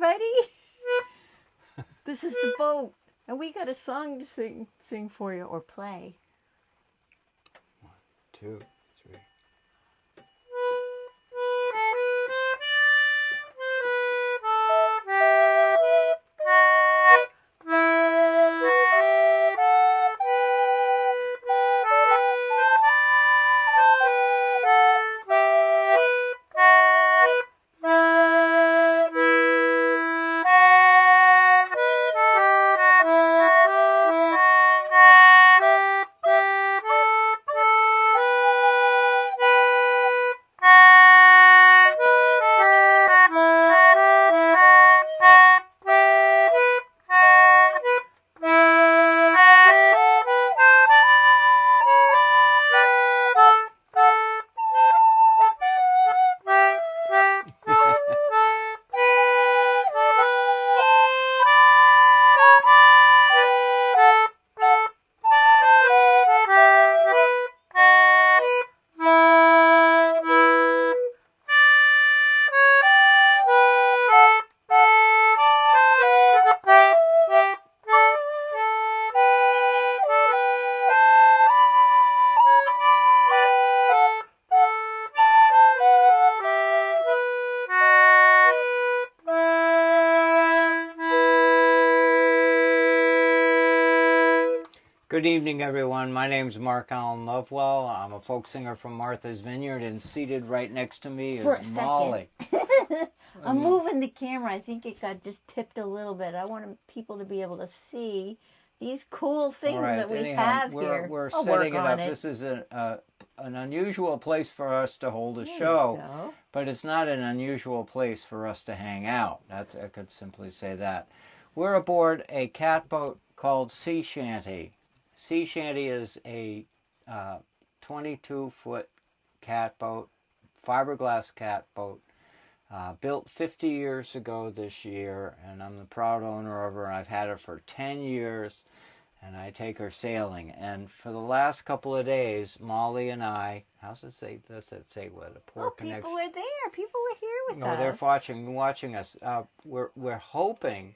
everybody. This is the boat, and we got a song to sing for you, or play. 1, 2, 3. Good evening, everyone. My name's Mark Allen Lovewell. I'm a folk singer from Martha's Vineyard, and seated right next to me is Molly. I'm moving the camera. I think it got just tipped a little bit. I want people to be able to see these cool things that we have here. We're setting it up. This is an unusual place for us to hold a show, but it's not an unusual place for us to hang out. I could simply say that. We're aboard a catboat called Sea-2023. Sea-2023 is a 22-foot catboat, fiberglass catboat, built 50 years ago this year, and I'm the proud owner of her. I've had her for 10 years, and I take her sailing. And for the last couple of days, Molly and I, does it say what? A poor connection. People were there. People were here with us. No, they're watching us. We're hoping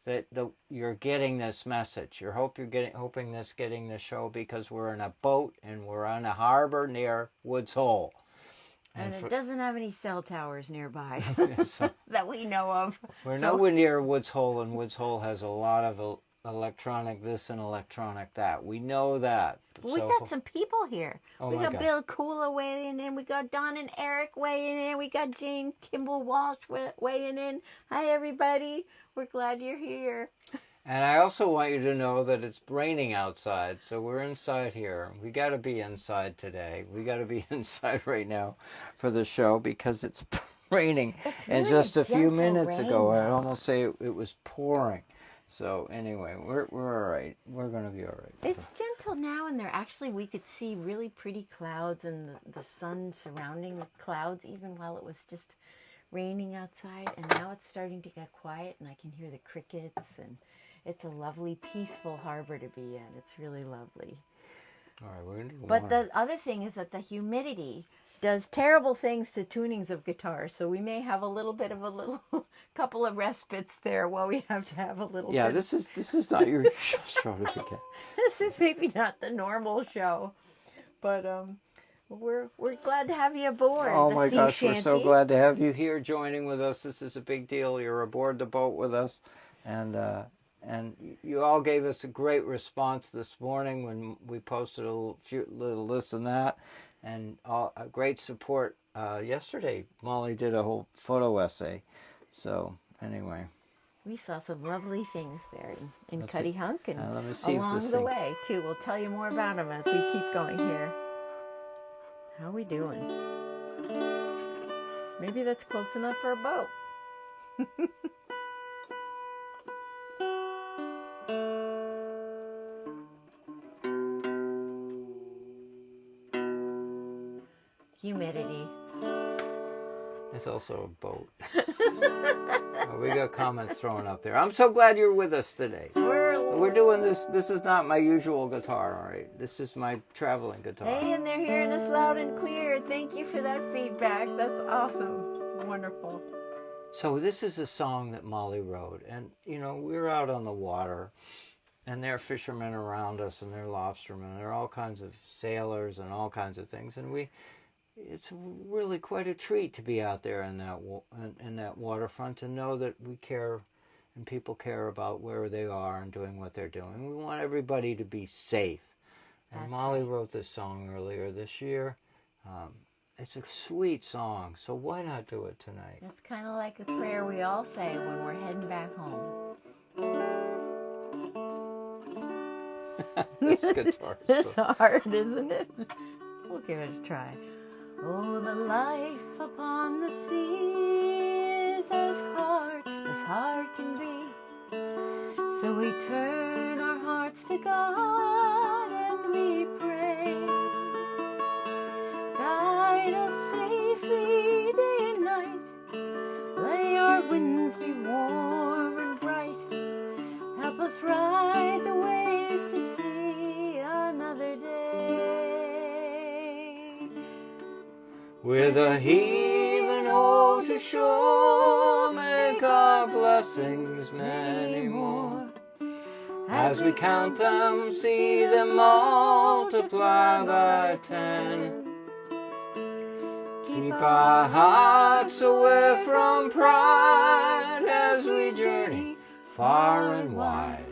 that you're getting this message. Hoping getting this show, because we're in a boat and we're on a harbor near Woods Hole. And it doesn't have any cell towers nearby that we know of. We're nowhere near Woods Hole, and Woods Hole has a lot of electronic this and electronic that. We know that. We got some people here. We got Bill Kula weighing in. We got Don and Eric weighing in. We got Jane Kimball Walsh weighing in. Hi, everybody. We're glad you're here. And I also want you to know that it's raining outside, so we're inside here. We got to be inside today. We got to be inside right now for the show because it's raining. It's really and just a few minutes ago, now. I'd almost say it was pouring. So anyway, we're all right. We're going to be all right. It's gentle now, and we could see really pretty clouds and the sun surrounding the clouds, even while it was just raining outside. And now it's starting to get quiet, and I can hear the crickets, and it's a lovely, peaceful harbor to be in. It's really lovely. All right, we're going to do But more. the other thing is that the humidity does terrible things to tunings of guitars, so we may have a couple of respites there while we have to have a little. Yeah, this is not your show to begin. This is maybe not the normal show, but we're glad to have you aboard. Oh my gosh, we're so glad to have you here joining with us. This is a big deal. You're aboard the boat with us, and you all gave us a great response this morning when we posted a little this and that. And a great support yesterday. Molly did a whole photo essay. So anyway, we saw some lovely things there in Cuddy Hunk and let me see along the way too. We'll tell you more about them as we keep going here. How are we doing? Maybe that's close enough for a boat. Humidity. It's also a boat. We got comments thrown up there. I'm so glad you're with us today. We're doing this. This is not my usual guitar, all right? This is my traveling guitar. Hey, and they're hearing us loud and clear. Thank you for that feedback. That's awesome. Wonderful. So this is a song that Molly wrote, and we're out on the water, and there are fishermen around us, and there are lobstermen, there are all kinds of sailors and all kinds of things, and it's really quite a treat to be out there in that waterfront and know that we care and people care about where they are and doing what they're doing. We want everybody to be safe. And That's Molly right. wrote this song earlier this year. It's a sweet song, so why not do it tonight? It's kind of like the prayer we all say when we're heading back home. This guitar. It's hard, isn't it? We'll give it a try. Oh, the life upon the sea is as hard can be. So we turn our hearts to God and we pray. Guide us safely day and night. Let our winds be warm and bright. Help us ride the waves to see another day. With a heave and ho to shore, make our blessings many more. As we count them, see them multiply by 10. Keep our hearts away from pride as we journey far and wide.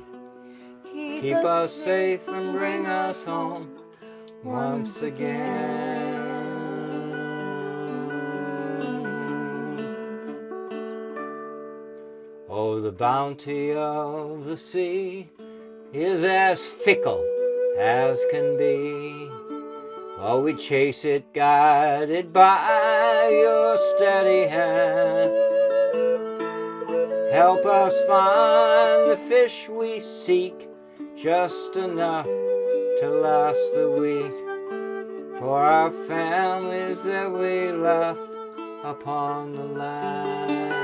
Keep us safe and bring us home once again. Oh, the bounty of the sea is as fickle as can be. While we chase it, guided by your steady hand. Help us find the fish we seek, just enough to last the week, for our families that we left upon the land.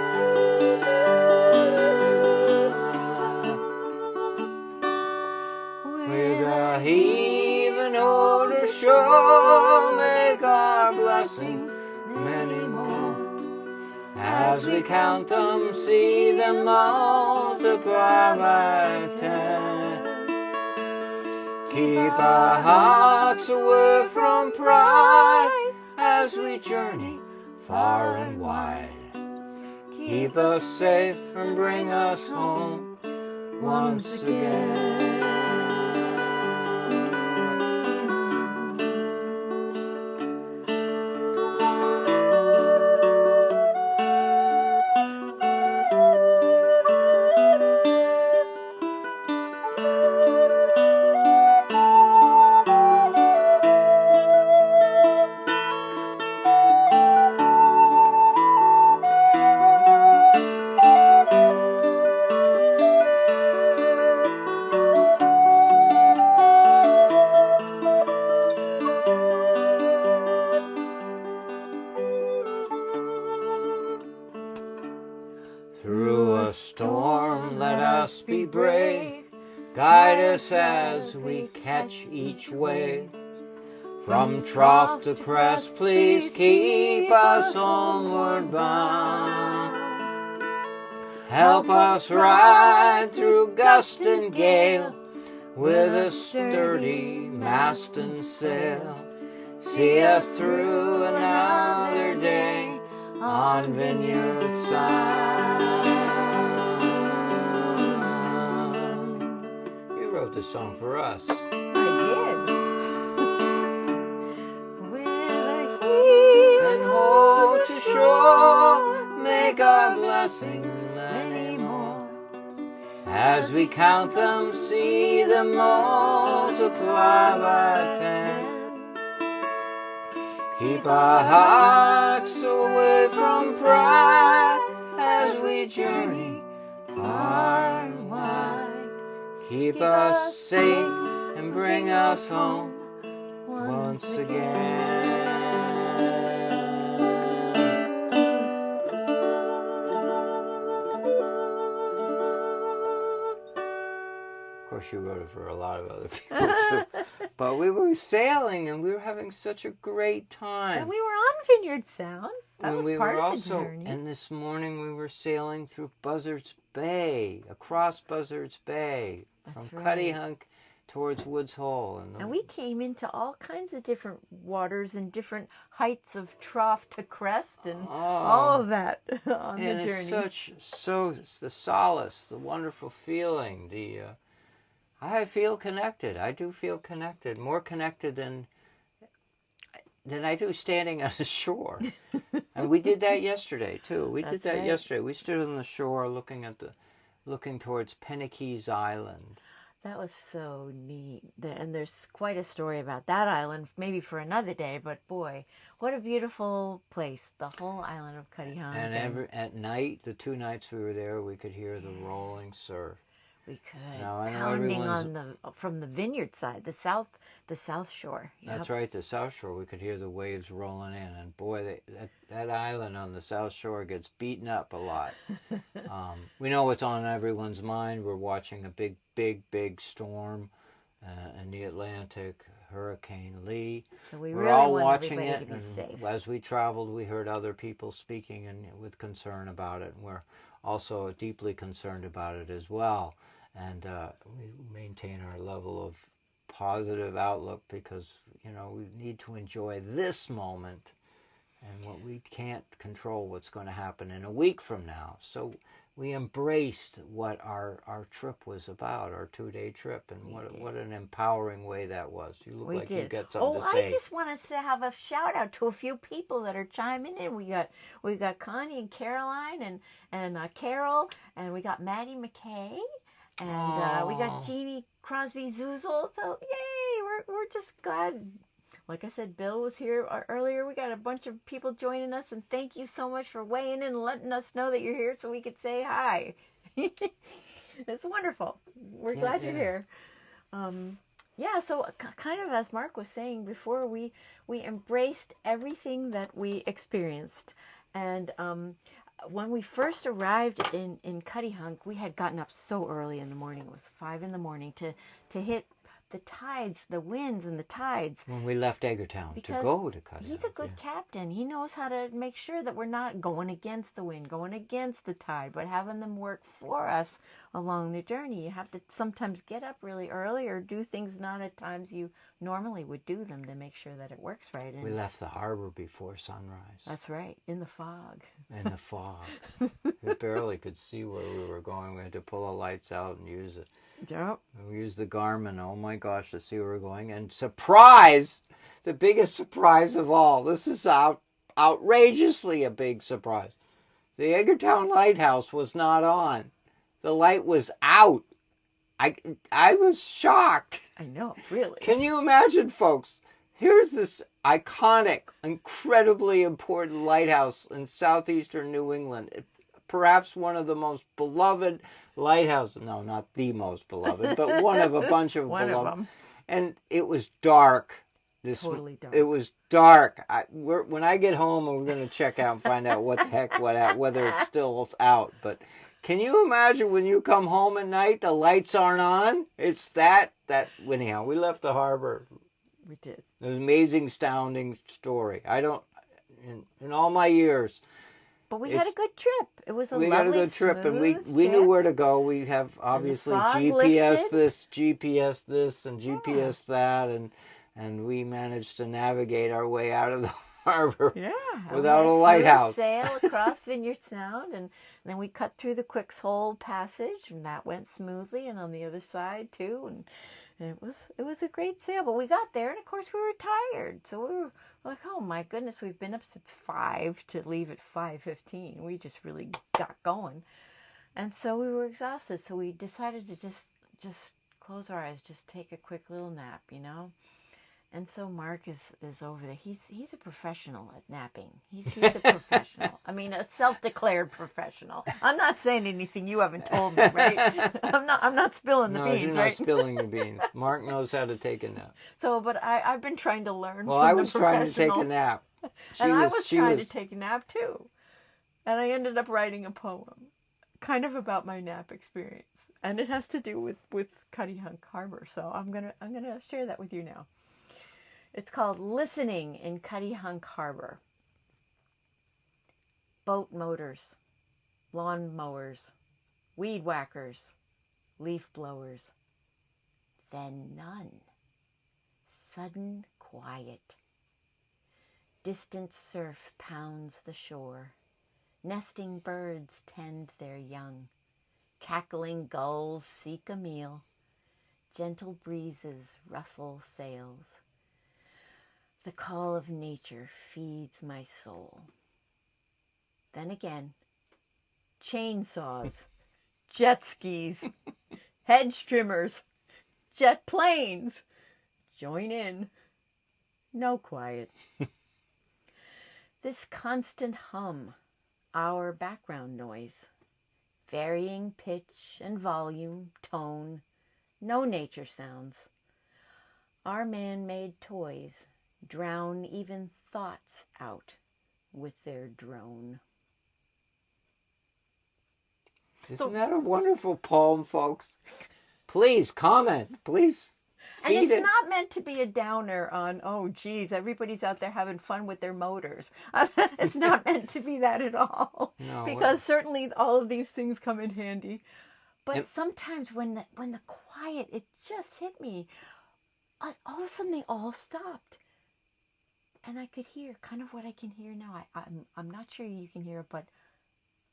With a heave and ho to shore, make our blessings many more. As we count them, see them multiply by 10. Keep our hearts away from pride as we journey far and wide. Keep us safe and bring us home once again. Through a storm, let us be brave. Guide us as we catch each wave. From trough to crest, please keep us homeward bound. Help us ride through gust and gale with a sturdy mast and sail. See us through another day on Vineyard Sound. You wrote this song for us. I did. With a heave And ho to shore, make our blessings many more. As we count them, see them multiply by 10. Keep our hearts away from pride as we journey far and wide. Keep us safe and bring us home once again. Of course, you wrote it for a lot of other people too. But we were sailing and we were having such a great time. And we were on Vineyard Sound. That was we part were of the also, journey. and this morning we were sailing through Buzzards Bay, across Buzzards Bay, That's from right. Cuttyhunk towards Woods Hole. And we came into all kinds of different waters and different heights of trough to crest and all of that on the and journey. it's the solace, the wonderful feeling, I feel connected. I do feel connected, more connected than I do standing on the shore. And we did that yesterday too. We did that yesterday. We stood on the shore looking towards Pennakeys Island. That was so neat. And there's quite a story about that island, maybe for another day, but boy, what a beautiful place, the whole island of Cuttyhunk. And at night, the 2 nights we were there, we could hear the rolling surf. We could. Now, I know Pounding from the Vineyard side, the south shore. Yep. That's right, the South Shore. We could hear the waves rolling in, and boy, that island on the South Shore gets beaten up a lot. We know what's on everyone's mind. We're watching a big storm in the Atlantic, Hurricane Lee. So we're really all watching it, and safe. As we traveled, we heard other people speaking with concern about it, and we're also deeply concerned about it as well. And we maintain our level of positive outlook because, we need to enjoy this moment, and we can't control what's going to happen in a week from now. So we embraced what our trip was about, our 2-day trip, and what an empowering way that was. You look like you got something to say. I just want to have a shout out to a few people that are chiming in. We got Connie and Caroline and Carol, and we got Maddie McKay, and we got Jeannie Crosby Zoozle. So yay, we're just glad. Like I said, Bill was here earlier. We got a bunch of people joining us, and thank you so much for weighing in and letting us know that you're here so we could say hi. It's wonderful. We're glad you're here. So kind of as Mark was saying before, we embraced everything that we experienced. And when we first arrived in Cuttyhunk, we had gotten up so early in the morning. It was 5 in the morning to hit the tides, the winds and the tides. When we left Eggertown to go to Cuttyhunk. He's a good captain. He knows how to make sure that we're not going against the wind, going against the tide, but having them work for us along the journey. You have to sometimes get up really early or do things not at times you normally would do them to make sure that it works right. And we left the harbor before sunrise. That's right, in the fog. In the fog. We barely could see where we were going. We had to pull the lights out and use it. Yep. We used the Garmin, oh my gosh, to see where we're going. And surprise! The biggest surprise of all. This is outrageously a big surprise. The Eggertown Lighthouse was not on. The light was out. I was shocked. I know, really. Can you imagine, folks? Here's this iconic, incredibly important lighthouse in southeastern New England. Perhaps one of the most beloved lighthouses. No, not the most beloved, but one of a bunch of one beloved. Of them. And it was dark. Totally dark. It was dark. When I get home, we're going to check out and find out what the heck, whether it's still out. But can you imagine when you come home at night, the lights aren't on? It's that. Anyhow, we left the harbor. We did. It was an amazing, astounding story. In all my years. But we had a good trip. It was a lovely, we had a good trip, and we knew where to go. We have obviously GPS this, and GPS that, and we managed to navigate our way out of the harbor without a lighthouse. Sail across Vineyard Sound, and then we cut through the Quicks Hole Passage, and that went smoothly, and on the other side too, and it was a great sail. But we got there, and of course we were tired, so we were like, oh my goodness, we've been up since 5 to leave at 5:15. We just really got going, and so we were exhausted. So we decided to just close our eyes, just take a quick little nap, And so Mark is over there. He's a professional at napping. He's a professional. I mean, a self-declared professional. I'm not saying anything you haven't told me, right? I'm not spilling the beans, you're right? not spilling the beans. Mark knows how to take a nap. So, but I've been trying to learn. Well, I was trying to take a nap. I was trying to take a nap too, and I ended up writing a poem, kind of about my nap experience, and it has to do with Cuttyhunk Harbor. So I'm gonna share that with you now. It's called Listening in Cuttyhunk Harbor. boat motors, lawn mowers, weed whackers, leaf blowers. Then none. Sudden quiet. Distant surf pounds the shore. Nesting birds tend their young. Cackling gulls seek a meal. Gentle breezes rustle sails. The call of nature feeds my soul. Then again, chainsaws, jet skis, hedge trimmers, jet planes. Join in. No quiet. This constant hum, our background noise. Varying pitch and volume, tone. No nature sounds. Our man-made toys drown even thoughts out with their drone. Isn't that a wonderful poem, folks? Please comment. Please feed And it's it. not meant to be a downer on, oh, geez, everybody's out there having fun with their motors. It's not meant to be that at all. No, because certainly all of these things come in handy. But Yep. sometimes when the quiet, it just hit me. All of a sudden, they all stopped. And I could hear kind of what I can hear now. I'm not sure you can hear it, but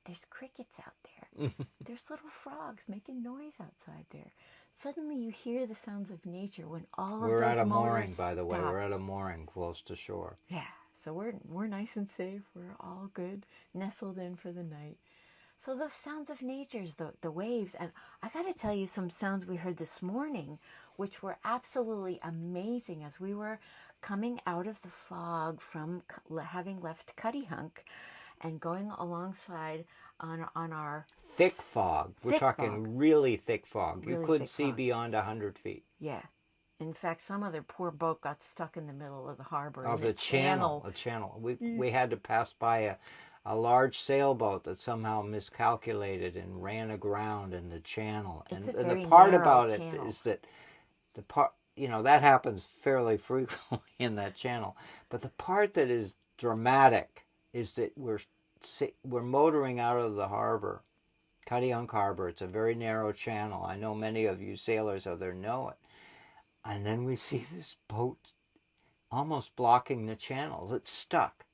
there's crickets out there. There's little frogs making noise outside there. Suddenly you hear the sounds of nature when all of We're those at a motors mooring, by the way. stop. We're at a mooring close to shore. Yeah, so we're nice and safe. We're all good, nestled in for the night. So those sounds of nature's the waves, and I got to tell you some sounds we heard this morning, which were absolutely amazing as we were coming out of the fog from having left Cuttyhunk and going alongside on our Thick fog. We're talking fog. really thick fog. You Really couldn't thick see fog. beyond 100 feet. Yeah. In fact, some other poor boat got stuck in the middle of the harbor. Of in the channel. A channel. We had to pass by a large sailboat that somehow miscalculated and ran aground in the channel. It's And a very the part narrow about channel. it is that the part, that happens fairly frequently in that channel. But the part that is dramatic is that we're motoring out of the harbor, Cuttyhunk Harbor. It's a very narrow channel. I know many of you sailors out there know it. And then we see this boat almost blocking the channels. It's stuck.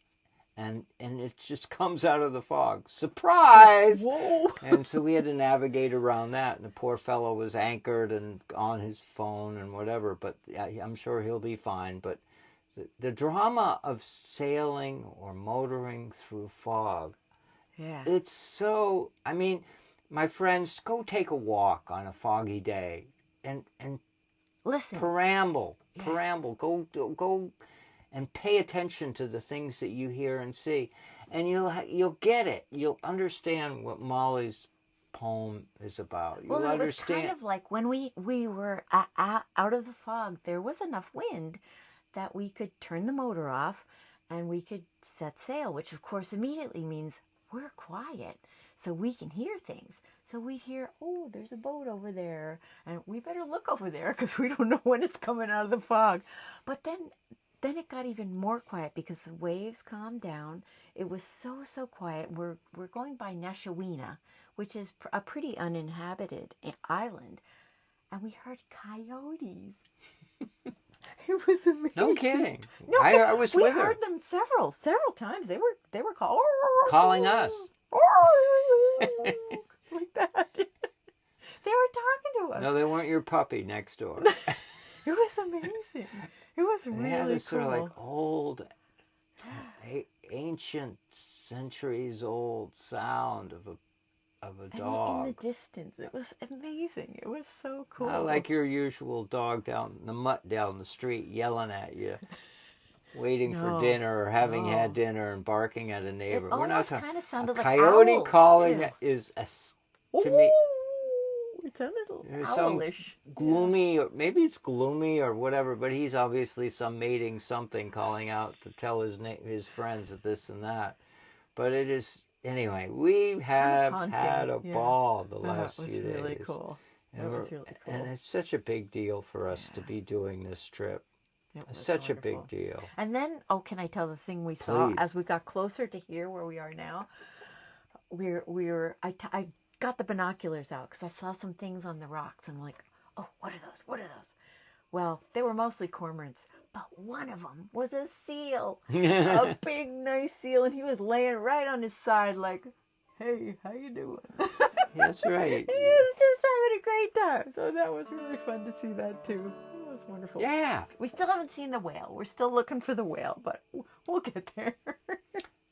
And it just comes out of the fog. Surprise! Whoa! And so we had to navigate around that. And the poor fellow was anchored and on his phone and whatever. But I'm sure he'll be fine. But the drama of sailing or motoring through fog, Yeah. it's so... I mean, my friends, go take a walk on a foggy day and Listen. Preamble. Go and pay attention to the things that you hear and see, and you'll get it. You'll understand what Molly's poem is about. You'll Well, it was understand. kind of like when we were out of the fog, there was enough wind that we could turn the motor off and we could set sail, which of course immediately means we're quiet so we can hear things. So we hear, oh, there's a boat over there and we better look over there because we don't know when it's coming out of the fog. But then it got even more quiet because the waves calmed down. It was so quiet. We're going by Nashawina, which is a pretty uninhabited island, and we heard coyotes. It was amazing. No kidding. No, I was we with her. heard them several times. They were Calling us. Like that. They were talking to us. No, they weren't your puppy next door. It was amazing. It was really They had this cool. sort of like old, ancient, centuries-old sound of a dog. In the distance. It was amazing. It was so cool. Not like your usual dog down the mutt down the street yelling at you, waiting for dinner or having had dinner and barking at a neighbor. It We're not almost talking. kind of sounded A like coyote owls, calling too. is to me. It sounded a little There's some owlish. gloomy, or maybe it's gloomy or whatever, but he's obviously some mating something calling out to tell his friends that this and that. But it is, anyway, we have had a ball the last few days. It was really cool. It was really cool. And it's such a big deal for us to be doing this trip. It was Such wonderful. a big deal. And then, can I tell the thing we saw Please. as we got closer to here where we are now? I got the binoculars out because I saw some things on the rocks. And I'm like, oh, what are those? What are those? Well, they were mostly cormorants, but one of them was a seal, a big, nice seal, and he was laying right on his side like, hey, how you doing? That's right. He was just having a great time. So that was really fun to see that too. It was wonderful. Yeah. We still haven't seen the whale. We're still looking for the whale, but we'll get there.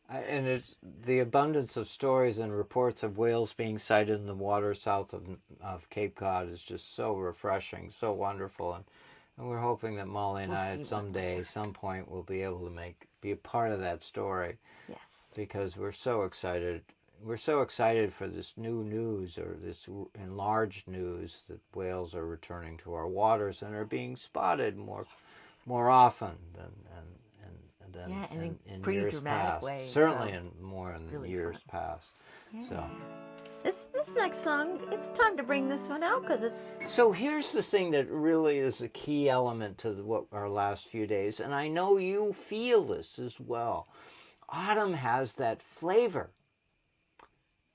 And it's the abundance of stories and reports of whales being sighted in the water south of Cape Cod is just so refreshing, so wonderful. And we're hoping that Molly and I at some point will be able to be a part of that story. Yes. Because we're so excited. We're so excited for this new news, or this enlarged news, that whales are returning to our waters and are being spotted more often than in pretty years dramatic past. ways. Certainly more in really years past. Yeah. So this next song, it's time to bring this one out because it's. So here's the thing that really is a key element to what our last few days, and I know you feel this as well. Autumn has that flavor.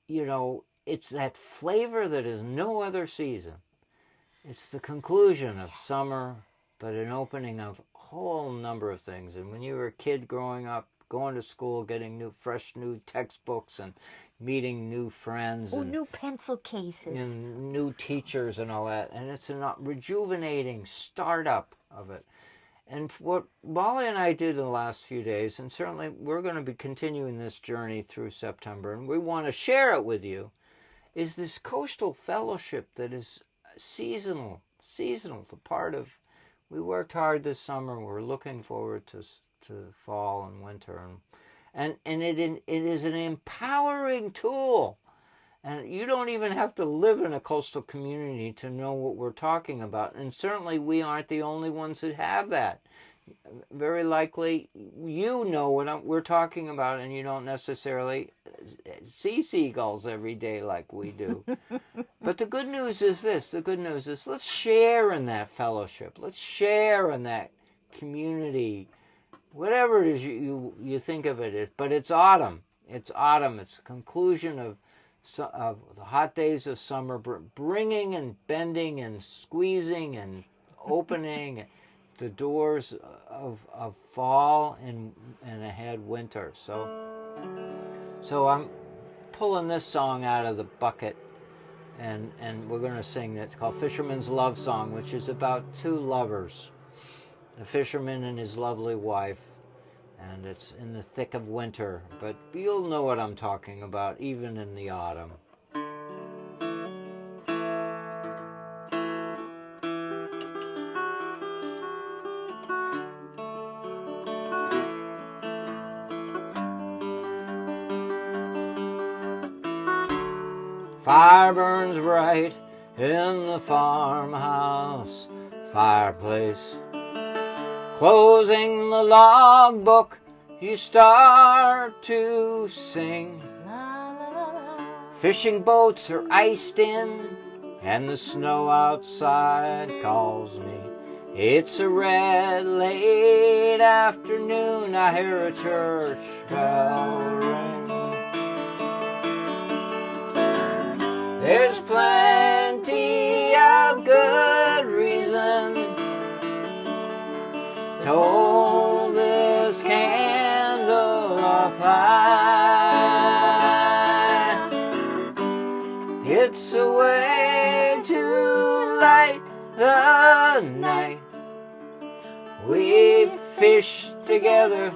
You know, it's that flavor that is no other season. It's the conclusion of summer, but an opening of a whole number of things. And when you were a kid growing up, going to school, getting fresh new textbooks and meeting new friends. And new pencil cases. And new teachers and all that. And it's a rejuvenating startup of it. And what Molly and I did in the last few days, and certainly we're going to be continuing this journey through September, and we want to share it with you, is this coastal fellowship that is seasonal, the part of, we worked hard this summer, we're looking forward to fall and winter, and it is an empowering tool. And you don't even have to live in a coastal community to know what we're talking about. And certainly we aren't the only ones that have that. Very likely you know what we're talking about, and you don't necessarily see seagulls every day like we do. But the good news is this. The good news is let's share in that fellowship. Let's share in that community. Whatever it is you think of it as. But it's autumn. It's autumn. It's the conclusion of the hot days of summer, bringing and bending and squeezing and opening the doors of fall and ahead winter. So I'm pulling this song out of the bucket, and we're going to sing it. It's called Fisherman's Love Song, which is about two lovers, a fisherman and his lovely wife. And it's in the thick of winter, but you'll know what I'm talking about, even in the autumn. Fire burns bright in the farmhouse fireplace. Closing the logbook, you start to sing. Fishing boats are iced in, and the snow outside calls me. It's a red late afternoon, I hear a church bell ring. There's plenty of good reason to hold this candle up high. It's a way to light the night. We've fished together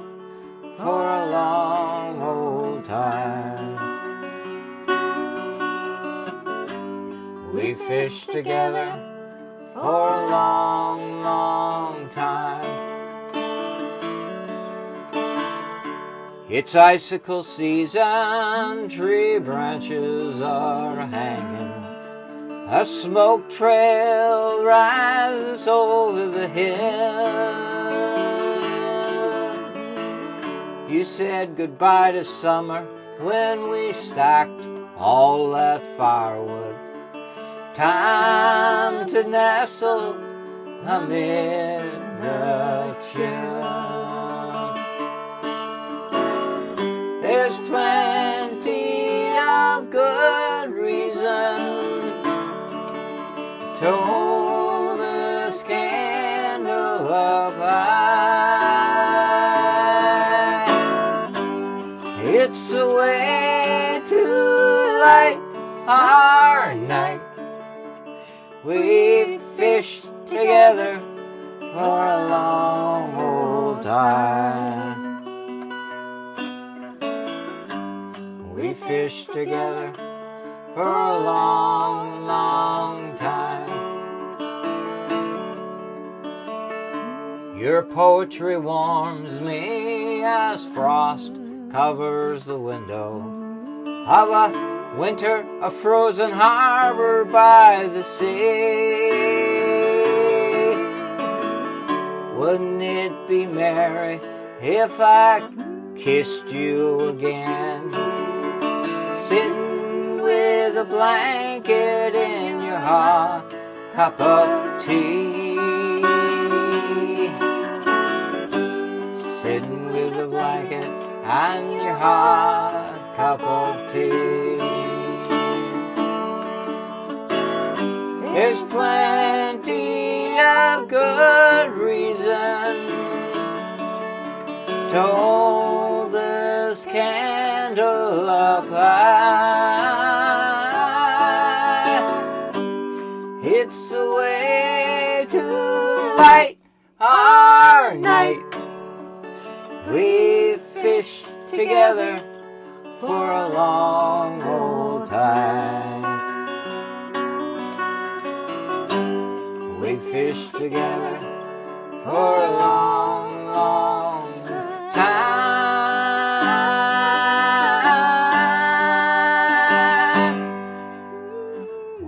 for a long old time. We fished together for a long, long time. It's icicle season, tree branches are hanging. A smoke trail rises over the hill. You said goodbye to summer when we stacked all that firewood. Time to nestle amid the chill. There's plenty of good reason to hold the scandal up high. It's a way to light our night. We fished together for a long old time. We fished together for a long, long time. Your poetry warms me as frost covers the window of a winter, a frozen harbor by the sea. Wouldn't it be merry if I kissed you again, sitting with a blanket in your hot cup of tea, sitting with a blanket and your hot cup of tea. There's plenty of good reason to hold this candle up high. It's a way to light our night. We fished together for a long old time. We fished together for a long, long time.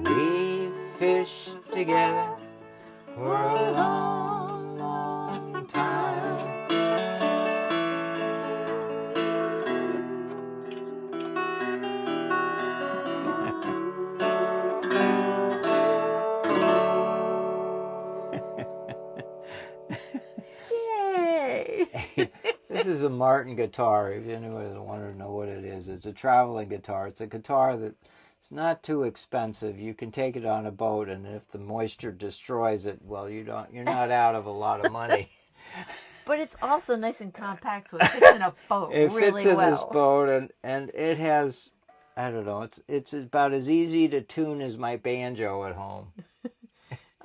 We fished together for a long, long time. This is a Martin guitar. If anyone wanted to know what it is, it's a traveling guitar. It's a guitar that's not too expensive. You can take it on a boat, and if the moisture destroys it, well, you're not out of a lot of money. But it's also nice and compact, so it fits in a boat it really fits in well. this boat, and it has, I don't know, it's about as easy to tune as my banjo at home.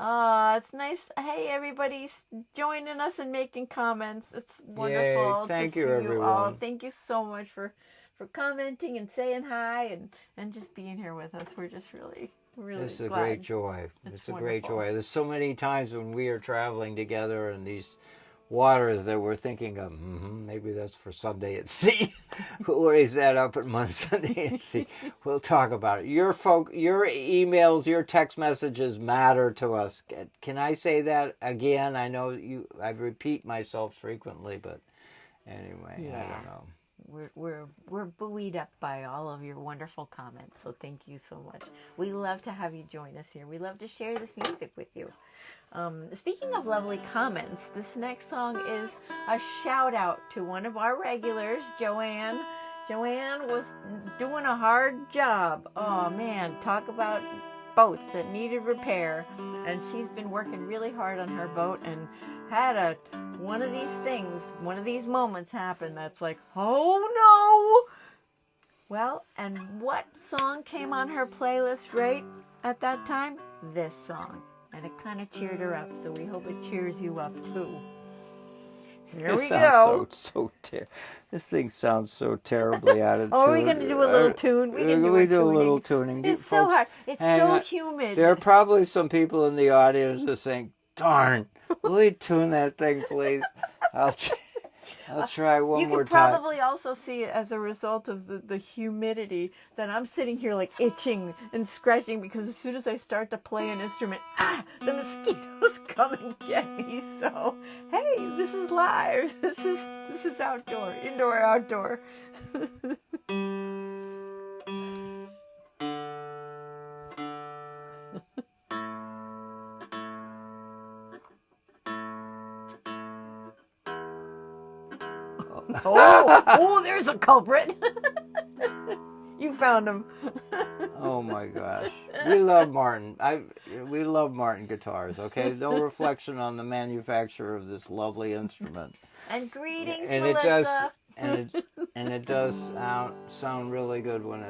Oh, it's nice. Hey, everybody's joining us and making comments. It's wonderful. Yay. Thank to you, see everyone. You all. Thank you so much for commenting and saying hi and just being here with us. We're just really It's a glad. great joy. It's a great joy. There's so many times when we are traveling together in these waters that we're thinking of, maybe that's for Sunday at Sea. We'll raise that up at Sunday at Sea. We'll talk about it. Your emails, your text messages matter to us. Can I say that again? I know I repeat myself frequently, but anyway, yeah. I don't know. We're buoyed up by all of your wonderful comments, so thank you so much. We love to have you join us here. We love to share this music with you. Speaking of lovely comments, this next song is a shout out to one of our regulars, Joanne. Joanne was doing a hard job. Oh man, talk about boats that needed repair, and she's been working really hard on her boat and had one of these moments happen that's like, oh no. Well, and what song came on her playlist right at that time? This song. And it kind of cheered her up, so we hope it cheers you up too. Here we go. This thing sounds so terribly out of tune. Oh, are we going to do a little tune? We can do a little tuning. It's so hard. It's so humid. There are probably some people in the audience who are saying, darn, will you tune that thing, please? I'll try one more time. You can probably also see as a result of the humidity that I'm sitting here like itching and scratching because as soon as I start to play an instrument, the mosquitoes come and get me. So, hey, this is live. This is outdoor, indoor, outdoor. Oh, there's a culprit. You found him. Oh my gosh, we love Martin. We love Martin guitars. Okay, no reflection on the manufacturer of this lovely instrument. And greetings, And Melissa. it does sound really good when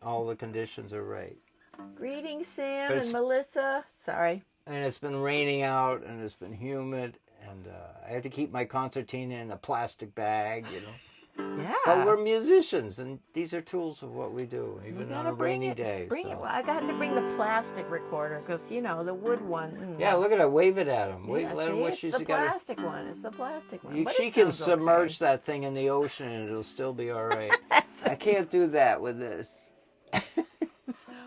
all the conditions are right. Greetings, Sam and Melissa. Sorry. And it's been raining out, and it's been humid, and I had to keep my concertina in a plastic bag, you know. Yeah. But we're musicians, and these are tools of what we do, even on a rainy day. Bring it. Well, I got to bring the plastic recorder because, you know, the wood one. Yeah, look at her. Wave it at him. Let him wish she's got It's the plastic one. It's the plastic one. She can submerge that thing in the ocean, and it'll still be all right. I can't do that with this.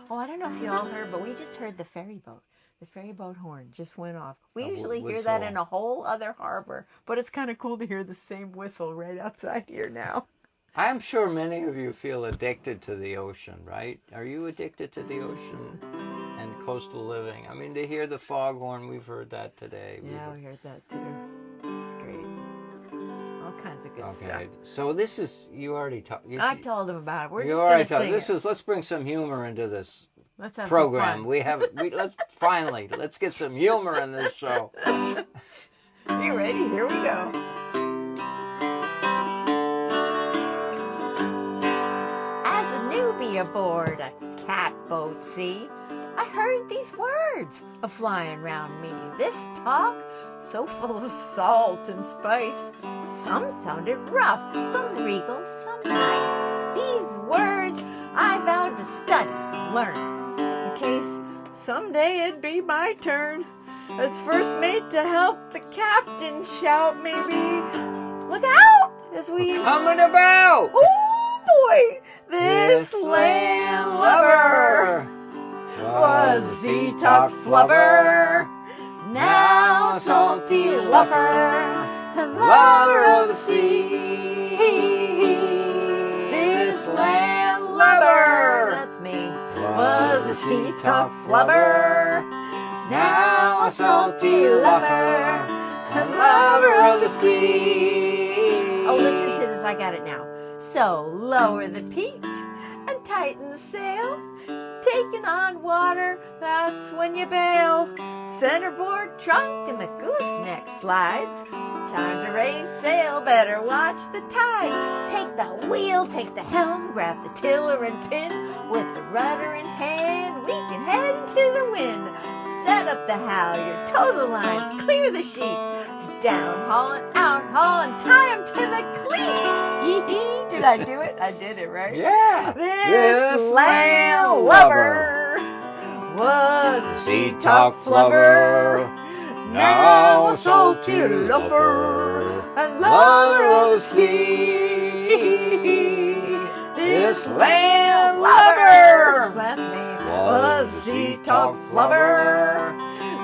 Oh, I don't know if you all heard, but we just heard the ferry boat. The ferry boat horn just went off. We usually hear that in a whole other harbor, but it's kind of cool to hear the same whistle right outside here now. I'm sure many of you feel addicted to the ocean, right? Are you addicted to the ocean and coastal living? I mean, to hear the foghorn, we've heard that today. Yeah, we heard that too. It's great. All kinds of good stuff. Okay, so this is, you already talked. I told him about it. We're just going to sing it. Let's bring some humor into this. Let's have program. some fun. Let's get some humor in this show. You ready? Here we go. As a newbie aboard a catboat, see, I heard these words a-flying round me. This talk, so full of salt and spice. Some sounded rough, some regal, some nice. These words I vowed to study, learn. Case someday it'd be my turn as first mate to help the captain shout, maybe look out as we coming about. Oh boy, this landlubber was a sea-talk flubber, now a salty lover and lover of the sea. This landlubber, that's me, was a sea-talk flubber, now a salty lover and lover of the sea. Oh, listen to this, I got it now. So lower the peak and tighten the sail, taking on water, that's when you bail. Centerboard trunk and the gooseneck slides, time to raise sail, better watch the tide. Take the wheel, take the helm, grab the tiller and pin. With the rudder in hand, we can head into the wind. Set up the halyard, tow the lines, clear the sheet. Down, hauling, out, hauling, tie 'em to the cleat. Did I do it? I did it, right? Yeah. This landlubber was a sea-talk flubber, now a salty lover and lover of the sea. This landlubber, that's me, was a sea-talk flubber,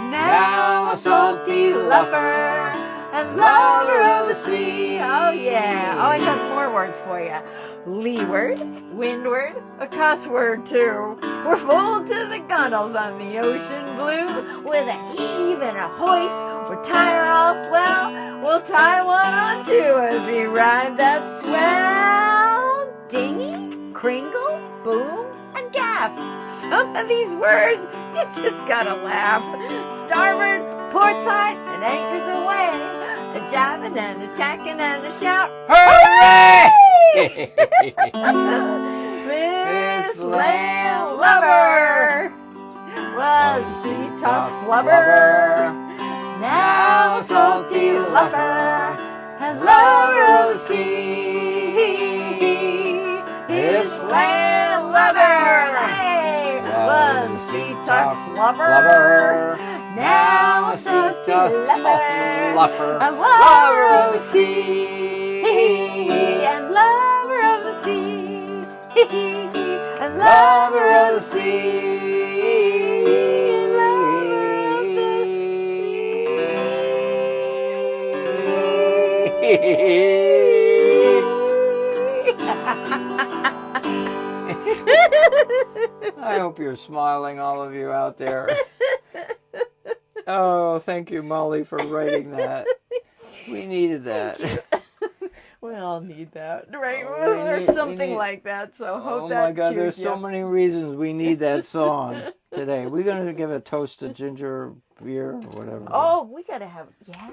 now a salty lover and lover of the sea. Oh yeah. Oh, I got 4 words for you. Leeward, windward, a cuss word too. We're full to the gunnels on the ocean blue. With a heave and a hoist, we're tie her off well. We'll tie one on too as we ride that swell. Dinghy, kringle, boom, and gaff. Some of these words, you just gotta laugh. Starboard, port side, and anchors away. A jiving and a tacking and a shout. Hooray! This landlubber was a sea-talk flubber, now a salty lover and lover of the sea. This landlubber was a sea-talk flubber, now a salty lover and lover of the sea, and lover of the sea, and lover of the sea, and lover of the I hope you're smiling, all of you out there. Oh, thank you, Molly, for writing that. We needed that. Well, We all need that, right? Oh, Or something like that. So hope that. Oh my God! There's you. so many reasons we need that song today. We're going to give a toast to ginger beer or whatever. Oh, we got to have, yeah.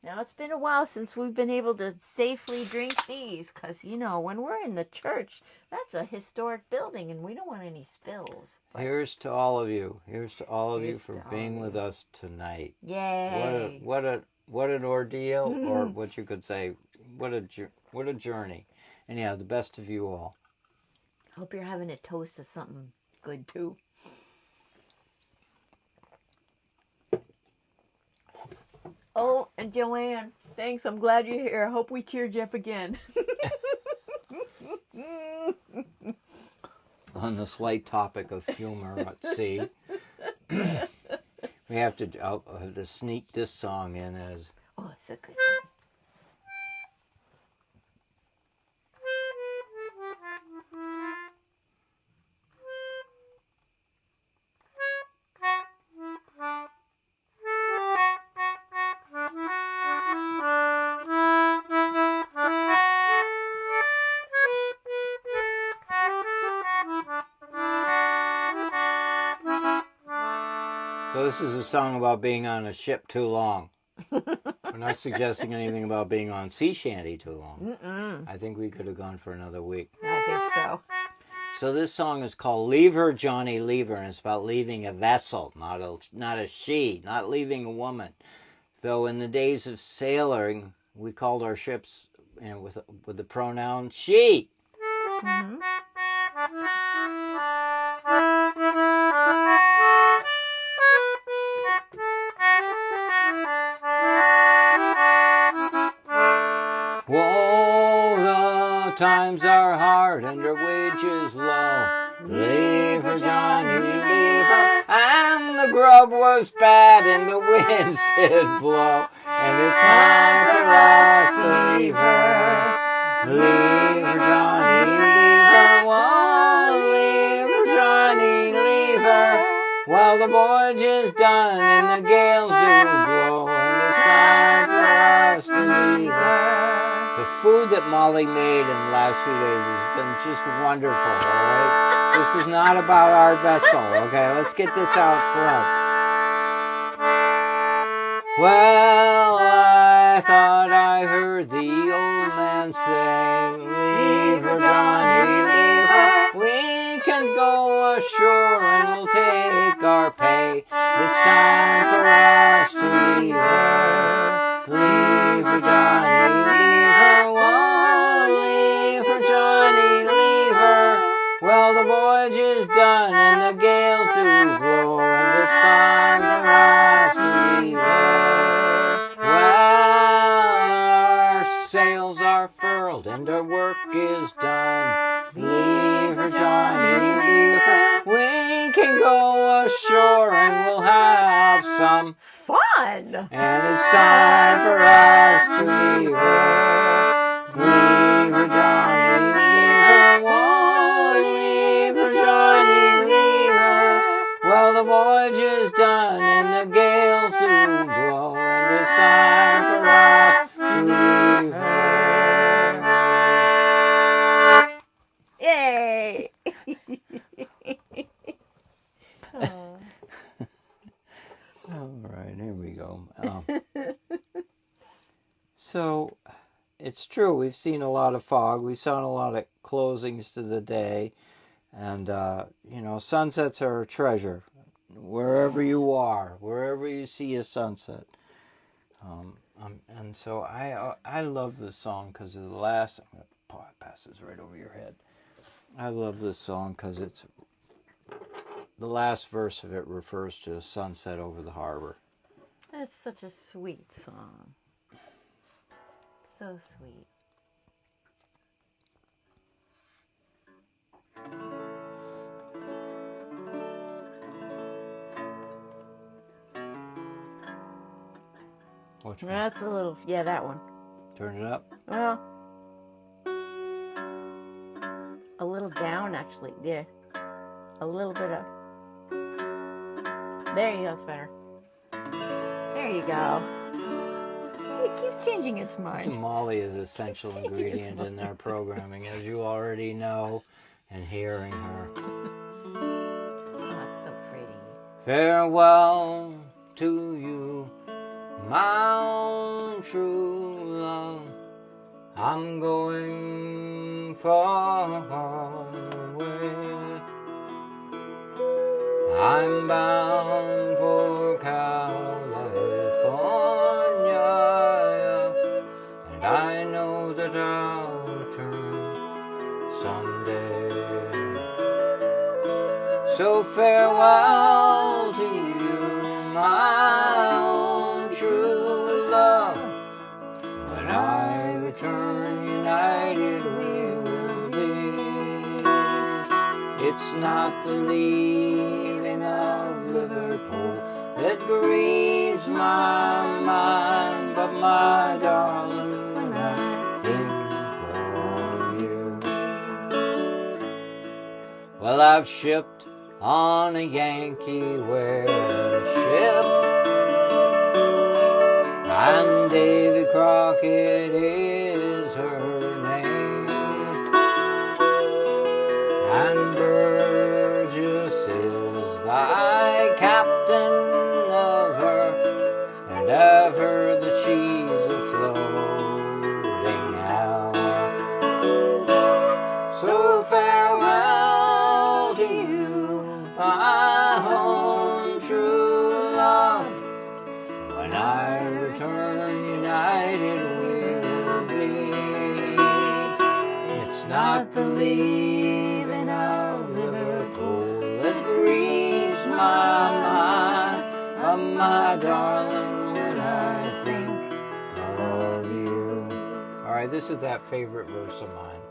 Now, it's been a while since we've been able to safely drink these because, you know, when we're in the church, that's a historic building and we don't want any spills. But here's to all of you. Here's to all of you for being with us tonight. Yay. What an ordeal, or what you could say, what a journey. Anyhow, the best of you all. Hope you're having a toast of something good, too. Oh, and Joanne, thanks. I'm glad you're here. I hope we cheered you up again. On the slight topic of humor at sea, we have to sneak this song in as... Oh, it's a good one. So this is a song about being on a ship too long. We're not suggesting anything about being on sea shanty too long. Mm-mm. I think we could have gone for another week. I think so. So this song is called Leave Her, Johnny, Leave Her, and it's about leaving a vessel, not a she, not leaving a woman. Though in the days of sailing, we called our ships with the pronoun she. Mm-hmm. Whoa, the times are hard and her wages low. Leave her, Johnny, leave her. And the grub was bad and the winds did blow. And it's time for us to leave her. Leave her, Johnny, leave her. Whoa, leave her, Johnny, leave her. While the voyage is done and the gales do blow. And it's time for us to leave her. The food that Molly made in the last few days has been just wonderful, all right? This is not about our vessel, okay? Let's get this out front. Well, I thought I heard the old man say, leave her, Johnny, leave her. We can go ashore and we'll take our pay. It's time for us to leave her. Leave her, Johnny, leave her. Whoa, leave her, Johnny, leave her. Well, the voyage is done and the gales do blow, and it's time for us to leave her. Well, our sails are furled and our work is done. Leave her, Johnny, leave her. We can go ashore and we'll have some Fun! and it's time for us to leave her. Leave her, Johnny, leave her. Whoa, leave her, Johnny, leave her. Well, the voyage is done and the gales do blow, and it's time for us to leave her. Yay! Oh. All right, here we go. So, it's true, we've seen a lot of fog. We've seen a lot of closings to the day. And, sunsets are a treasure. Wherever you are, wherever you see a sunset. And so I love this song because of the last... I'm going to pass this right over your head. I love this song because it's... The last verse of it refers to a sunset over the harbor. That's such a sweet song. So sweet. Which one? That's a little, yeah, that one. Turn it up. Well, a little down actually. There. A little bit up. There you go, it's better. There you go. It keeps changing its mind. Molly is an essential ingredient in their programming, as you already know, and hearing her. Oh, it's so pretty. Farewell to you, my own true love. I'm going far away. I'm bound for California, and I know that I'll return someday. So farewell to you, my own true love. When I return, united we will be. It's not the leaving of Liverpool that grieves my mind, but my darling, when I think of you. Well, I've shipped on a Yankee wearing ship, and Davy Crockett is her name, and Burgess is thy captain of her, and I've heard that she's a floating out. So farewell to you, my own true love. When I return, united we will be. It's not the leaving of Liverpool that grieves my mind, but my darling, when I think of you. All right, this is that favorite verse of mine.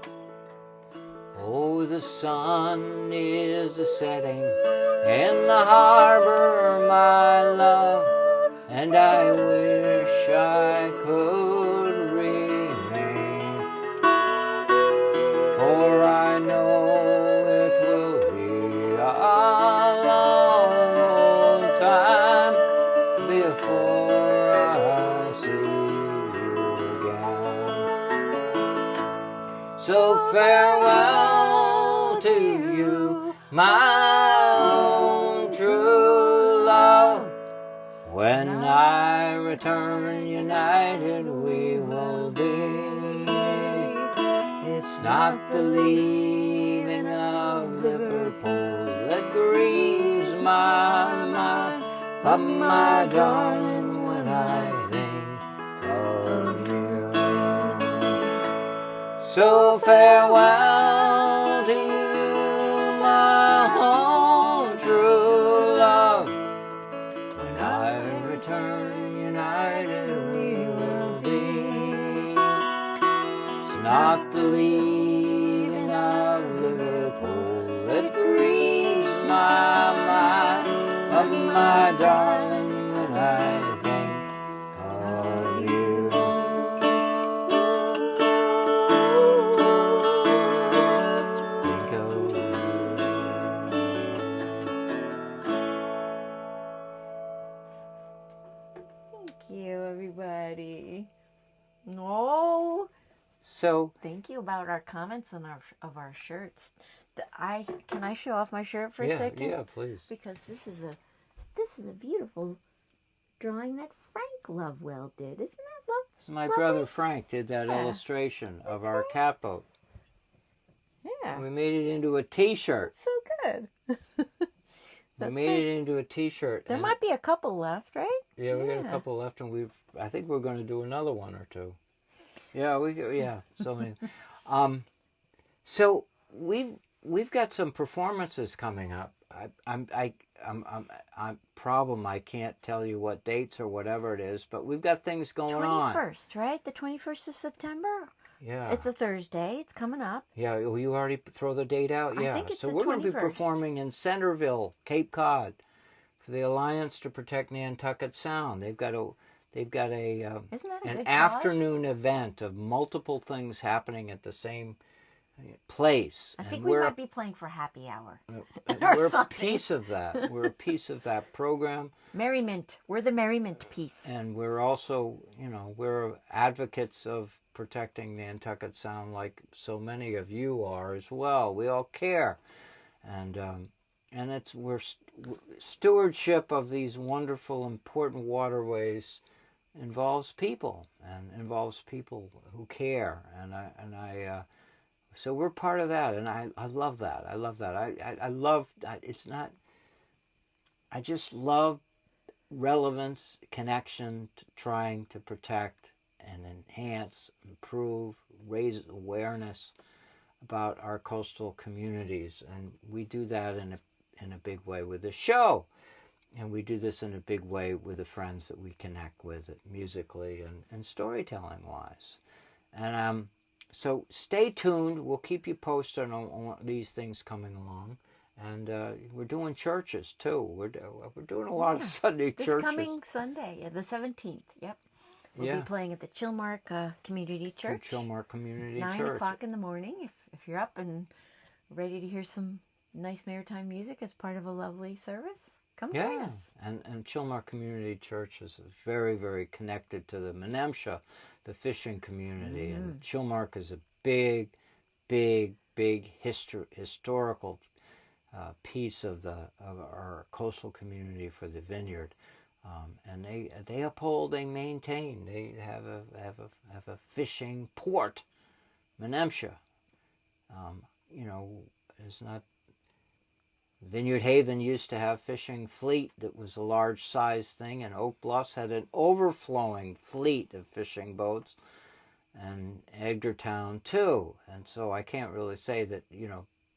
Oh, the sun is a-setting in the harbor, my love, and I wish I could remain, for I know it will be a long old time before I see you again. So farewell to you, my own true love. When I return, united we will be. It's not the leaving of Liverpool that grieves my mind, but my darling, when I think of you. So farewell to you, my own true love. When I return, united we will be. It's not the leaving of Liverpool that grieves my mind, but my darling, when I think of you. Think of Thank you, everybody. No. So, Thank you about our comments on our shirts. Can I show off my shirt for a second? Yeah, please. Because this is a beautiful drawing that Frank Lovewell did. Isn't that lovely? So my brother Frank did that illustration of our cat boat. Yeah. We made it into a T-shirt. So good. We made it into a T-shirt. There might be a couple left, right? Yeah, we got a couple left, and I think we're going to do another one or two. Yeah, so many. So we've got some performances coming up. I'm I can't tell you what dates or whatever it is, but we've got things going on. 21st, right? The 21st of September. Yeah. It's a Thursday. It's coming up. Yeah, will you already throw the date out? Yeah. I think it's so the we're going to be 21st. performing in Centerville, Cape Cod, for the Alliance to Protect Nantucket Sound. They've got an Isn't that a good afternoon event of multiple things happening at the same place. I think we might be playing for happy hour. We're a piece of that. We're a piece of that program. Merriment. We're the merriment piece. And we're also, we're advocates of protecting the Nantucket Sound like so many of you are as well. We all care. And we're stewardship of these wonderful, important waterways involves people and involves people who care. So we're part of that, and I love that. I love that. I just love relevance, connection, trying to protect and enhance, improve, raise awareness about our coastal communities, and we do that in a big way with the show, and we do this in a big way with the friends that we connect with musically and storytelling wise, and so stay tuned. We'll keep you posted on these things coming along. And we're doing churches, too. We're doing a lot of Sunday churches. This coming Sunday, the 17th, yep. We'll be playing at the Chilmark Community Church. The Chilmark Community 9 Church. 9 o'clock in the morning. If you're up and ready to hear some nice maritime music as part of a lovely service, come join us. And Chilmark Community Church is very, very connected to the Menemsha, the fishing community. Mm. And Chilmark is a big, big, big historical piece of our coastal community for the Vineyard. And they uphold, they maintain, they have a fishing port, Menemsha. It's not. Vineyard Haven used to have fishing fleet that was a large size thing, and Oak Bluffs had an overflowing fleet of fishing boats, and Edgartown too. And so I can't really say that,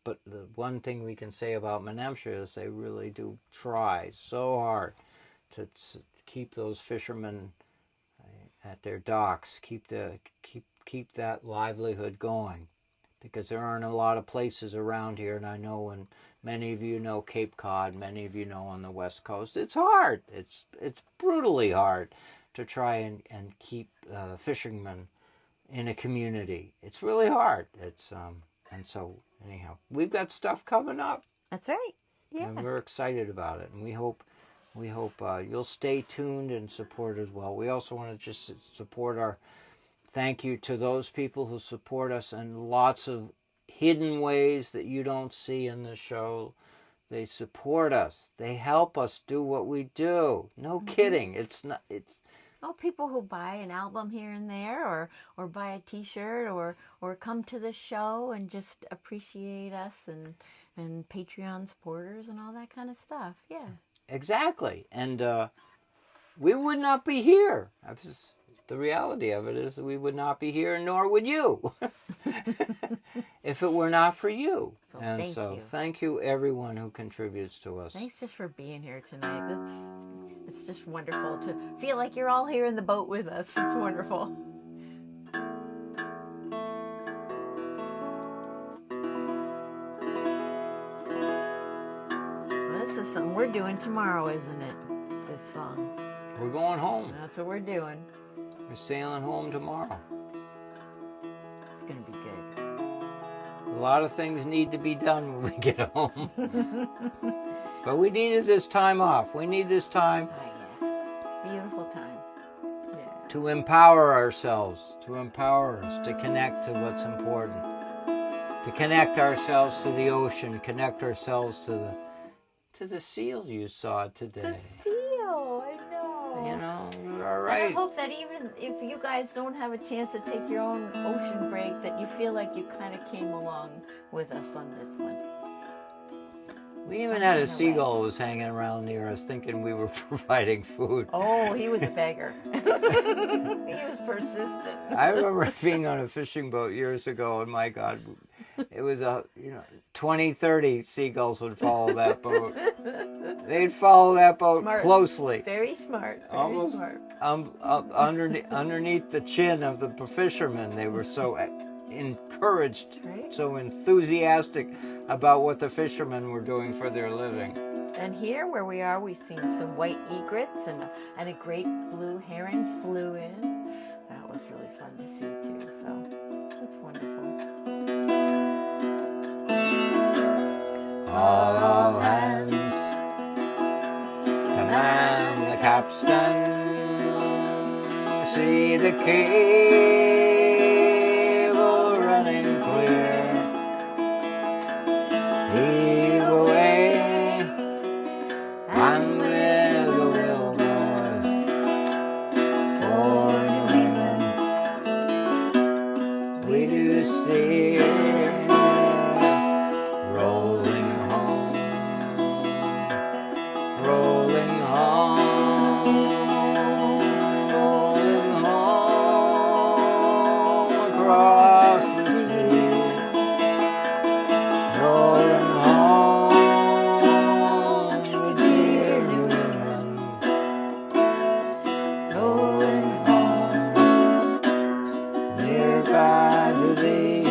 but the one thing we can say about Menemsha is they really do try so hard to keep those fishermen at their docks, keep that livelihood going, because there aren't a lot of places around here, and I know, and many of you know Cape Cod, many of you know on the West Coast, it's hard. It's brutally hard to try and keep fishermen in a community. It's really hard. And so anyhow, we've got stuff coming up. That's right. Yeah. And we're excited about it, and we hope you'll stay tuned and support as well. We also want to just support our thank you to those people who support us in lots of hidden ways that you don't see in the show. They support us. They help us do what we do. No kidding. It's people who buy an album here and there, or buy a T-shirt, or come to the show and just appreciate us, and Patreon supporters and all that kind of stuff. Yeah. Exactly. And we would not be here. The reality of it is that we would not be here, nor would you, if it were not for you. So thank you everyone who contributes to us. Thanks just for being here tonight. It's just wonderful to feel like you're all here in the boat with us. It's wonderful. Well, this is something we're doing tomorrow, isn't it? This song. We're going home. That's what we're doing. We're sailing home tomorrow. It's going to be good. A lot of things need to be done when we get home. But we needed this time off. We need this time. Oh, yeah. Beautiful time. Yeah. To empower ourselves, to empower us, to connect to what's important. To connect ourselves to the ocean, connect ourselves to the seal you saw today. The seal, I know. You're all right. And I hope that even if you guys don't have a chance to take your own ocean break, that you feel like you kind of came along with us on this one. We even had a seagull who was hanging around near us thinking we were providing food. Oh, he was a beggar. He was persistent. I remember being on a fishing boat years ago, and my God, it was 20, 30 seagulls would follow that boat. They'd follow that boat closely. Very smart. Almost smart. Underneath the chin of the fishermen, they were so encouraged, right. So enthusiastic about what the fishermen were doing for their living. And here where we are, we've seen some white egrets and a great blue heron flew in. That was really fun to see too, so it's wonderful. All hands, command the capstan, see the cable running clear, heave away, and with the wheel boys, for New England, we do steer. Rolling home, rolling home, rolling home across the sea, rolling home to dear New England, rolling home, nearby to thee.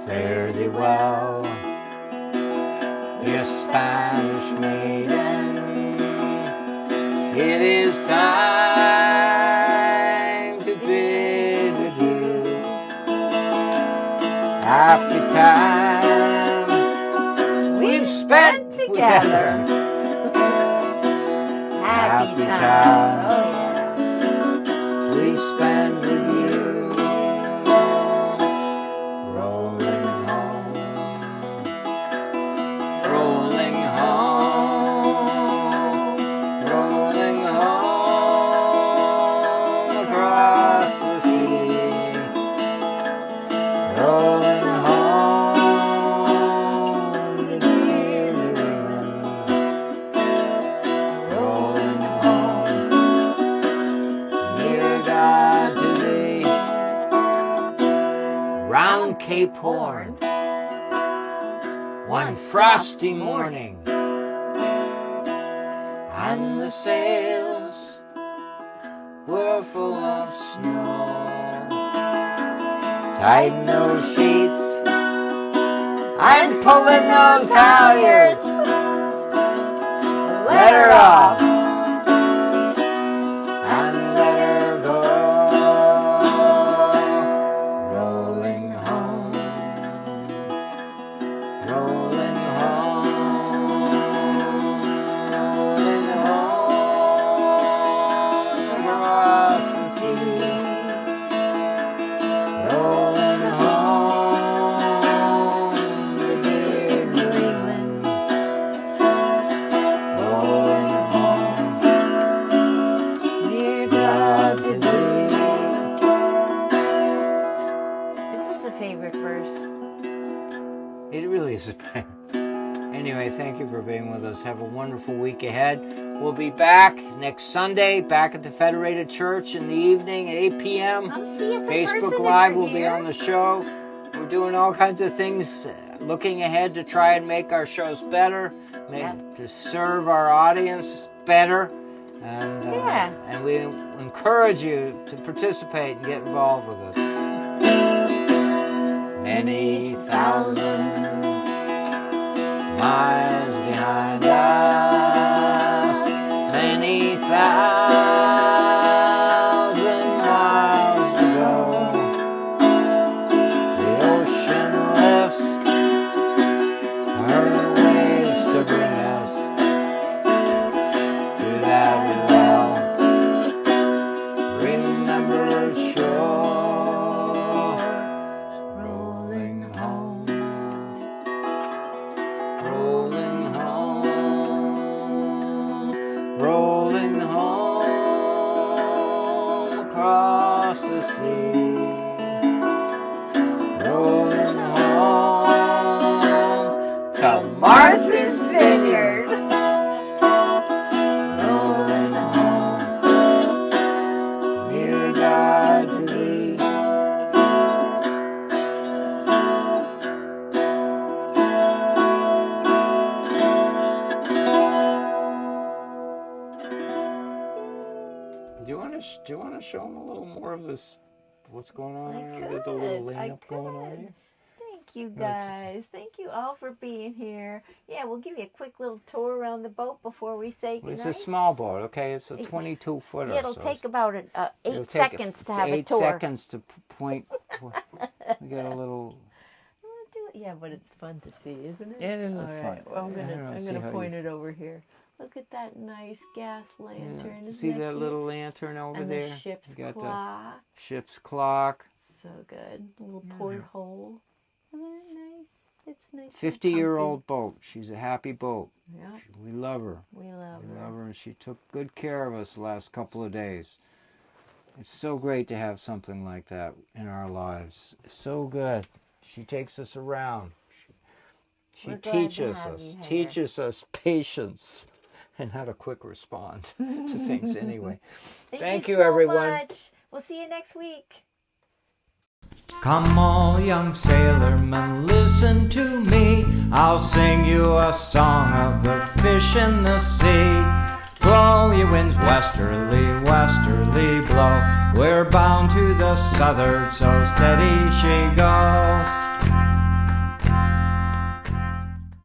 Fare thee well, dear Spanish maiden, it is time to bid adieu. Happy times we've spent together. Happy times we spent with you. Rolling home, rolling home, rolling home across the sea, rolling home to dear New England, rolling home, near God to thee. Round Cape Horn, one frosty morning, and the sails were full of snow. Tighten those sheets and pull in those halyards. Let her off and let her go. Rolling home, rolling home, rolling home across the sea, rolling home to dear New England, rolling home, near God to thee. Is this a favorite verse? It really is a pain. Anyway, thank you for being with us. Have a wonderful week ahead. We'll be back next Sunday, back at the Federated Church in the evening at 8 p.m. See us in person Facebook if Live you're will be here. on the show. We're doing all kinds of things, looking ahead to try and make our shows better, to serve our audience better. And we encourage you to participate and get involved with us. Many thousand miles behind us, many thousand miles ago, the ocean lifts her waves to bring us to that well remembered shore. Rolling home, rolling home, rolling home across the sea, rolling home to Martha's Vineyard, rolling home, near God to thee. Do you want to show them a little more of this? What's going on here? There's a little lean-up going on here. Thank you, guys. Thank you all for being here. Yeah, we'll give you a quick little tour around the boat before we say goodnight. It's a small boat, okay? It's a 22-footer. Yeah, it'll take about 8 seconds to have a 8 tour. 8 seconds to point. We got a little... Yeah, but it's fun to see, isn't it? It is All fun. right. Well, I'm gonna point you... it over here. Look at that nice gas lantern. Yeah. Isn't See that cute? little lantern over and there? The ship's you got clock. the ship's clock. So good. A little porthole. Isn't it nice? It's nice. 50-year-old boat. She's a happy boat. Yeah. We love her. We love her, and she took good care of us the last couple of days. It's so great to have something like that in our lives. So good. She takes us around. She teaches us patience and how to quick respond to things anyway. Thank you, so everyone. Much. We'll see you next week. Come all young sailormen, listen to me. I'll sing you a song of the fish in the sea. Blow, ye winds, westerly, westerly blow. We're bound to the southward, so steady she goes.